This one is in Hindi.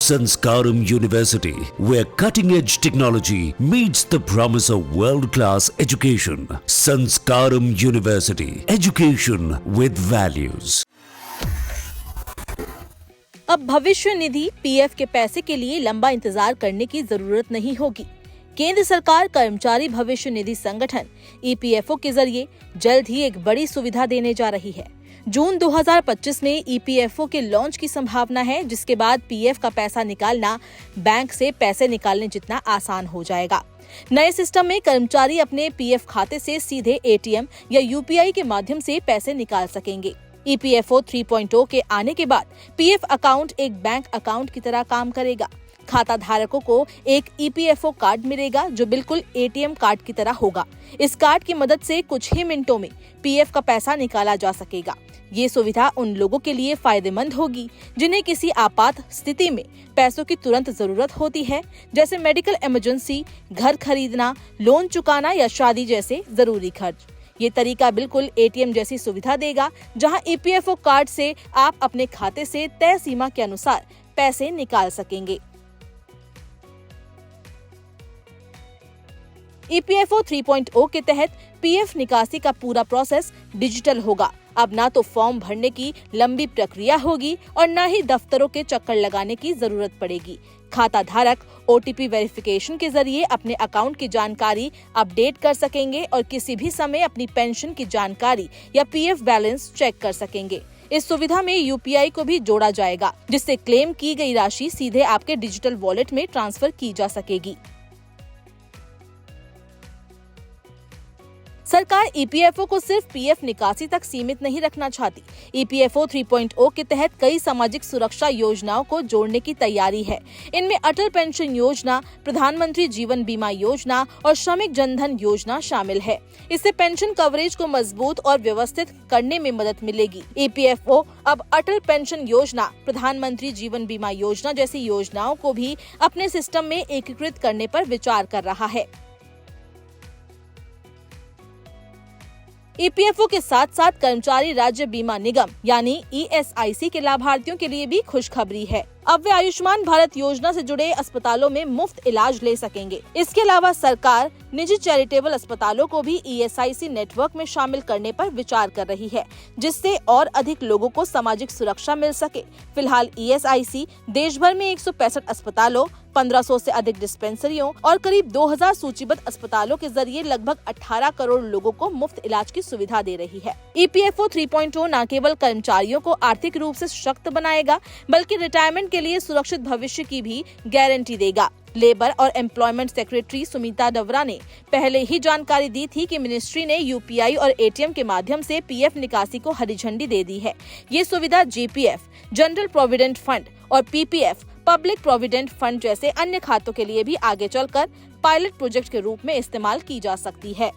Sanskaram University, where cutting-edge technology meets the promise of world-class education. Sanskaram University, education with values. अब भविष्य निधि पीएफ के पैसे के लिए लंबा इंतजार करने की जरूरत नहीं होगी। केंद्र सरकार कर्मचारी भविष्य निधि संगठन ईपीएफओ के जरिए जल्द ही एक बड़ी सुविधा देने जा रही है। जून 2025 में ईपीएफओ के लॉन्च की संभावना है, जिसके बाद पीएफ का पैसा निकालना बैंक से पैसे निकालने जितना आसान हो जाएगा। नए सिस्टम में कर्मचारी अपने पीएफ खाते से सीधे एटीएम या यूपीआई के माध्यम से पैसे निकाल सकेंगे। ईपीएफओ 3.0 के आने के बाद पीएफ अकाउंट एक बैंक अकाउंट की तरह काम करेगा। खाता धारकों को एक ईपीएफओ कार्ड मिलेगा जो बिल्कुल एटीएम कार्ड की तरह होगा। इस कार्ड की मदद से कुछ ही मिनटों में पीएफ का पैसा निकाला जा सकेगा। ये सुविधा उन लोगों के लिए फायदेमंद होगी जिन्हें किसी आपात स्थिति में पैसों की तुरंत जरूरत होती है, जैसे मेडिकल इमरजेंसी, घर खरीदना, लोन चुकाना या शादी जैसे जरूरी खर्च। ये तरीका बिल्कुल एटीएम जैसी सुविधा देगा, जहां ईपीएफओ कार्ड से आप अपने खाते से तय सीमा के अनुसार पैसे निकाल सकेंगे। ईपीएफओ 3.0 के तहत पीएफ निकासी का पूरा प्रोसेस डिजिटल होगा। अब ना तो फॉर्म भरने की लंबी प्रक्रिया होगी और न ही दफ्तरों के चक्कर लगाने की जरूरत पड़ेगी। खाता धारक ओटीपी वेरिफिकेशन के जरिए अपने अकाउंट की जानकारी अपडेट कर सकेंगे और किसी भी समय अपनी पेंशन की जानकारी या पीएफ बैलेंस चेक कर सकेंगे। इस सुविधा में यूपीआई को भी जोड़ा जाएगा, जिससे क्लेम की गई राशि सीधे आपके डिजिटल वॉलेट में ट्रांसफर की जा सकेगी। सरकार ईपीएफओ को सिर्फ पीएफ निकासी तक सीमित नहीं रखना चाहती। ईपीएफओ 3.0 के तहत कई सामाजिक सुरक्षा योजनाओं को जोड़ने की तैयारी है। इनमें अटल पेंशन योजना, प्रधानमंत्री जीवन बीमा योजना और श्रमिक जनधन योजना शामिल है। इससे पेंशन कवरेज को मजबूत और व्यवस्थित करने में मदद मिलेगी। ईपीएफओ अब अटल पेंशन योजना, प्रधानमंत्री जीवन बीमा योजना जैसी योजनाओं को भी अपने सिस्टम में एकीकृत करने पर विचार कर रहा है। ईपीएफओ के साथ साथ कर्मचारी राज्य बीमा निगम यानी ईएसआईसी के लाभार्थियों के लिए भी खुशखबरी है। अब वे आयुष्मान भारत योजना से जुड़े अस्पतालों में मुफ्त इलाज ले सकेंगे। इसके अलावा सरकार निजी चैरिटेबल अस्पतालों को भी ईएसआईसी नेटवर्क में शामिल करने पर विचार कर रही है, जिससे और अधिक लोगों को सामाजिक सुरक्षा मिल सके। फिलहाल ईएसआईसी देश भर में 165 अस्पतालों, 1500 से अधिक डिस्पेंसरियों और करीब 2000 सूचीबद्ध अस्पतालों के जरिए लगभग 18 करोड़ लोगों को मुफ्त इलाज की सुविधा दे रही है। ईपीएफओ 3.0 न केवल कर्मचारियों को आर्थिक रूप से सशक्त बनाएगा, बल्कि रिटायरमेंट के लिए सुरक्षित भविष्य की भी गारंटी देगा। लेबर और एम्प्लॉयमेंट सेक्रेटरी सुमिता डवरा ने पहले ही जानकारी दी थी कि मिनिस्ट्री ने यूपीआई और एटीएम के माध्यम से पीएफ निकासी को हरी झंडी दे दी है। ये सुविधा जीपीएफ, जनरल प्रोविडेंट फंड और पीपीएफ, पब्लिक प्रोविडेंट फंड जैसे अन्य खातों के लिए भी आगे चलकर पायलट प्रोजेक्ट के रूप में इस्तेमाल की जा सकती है।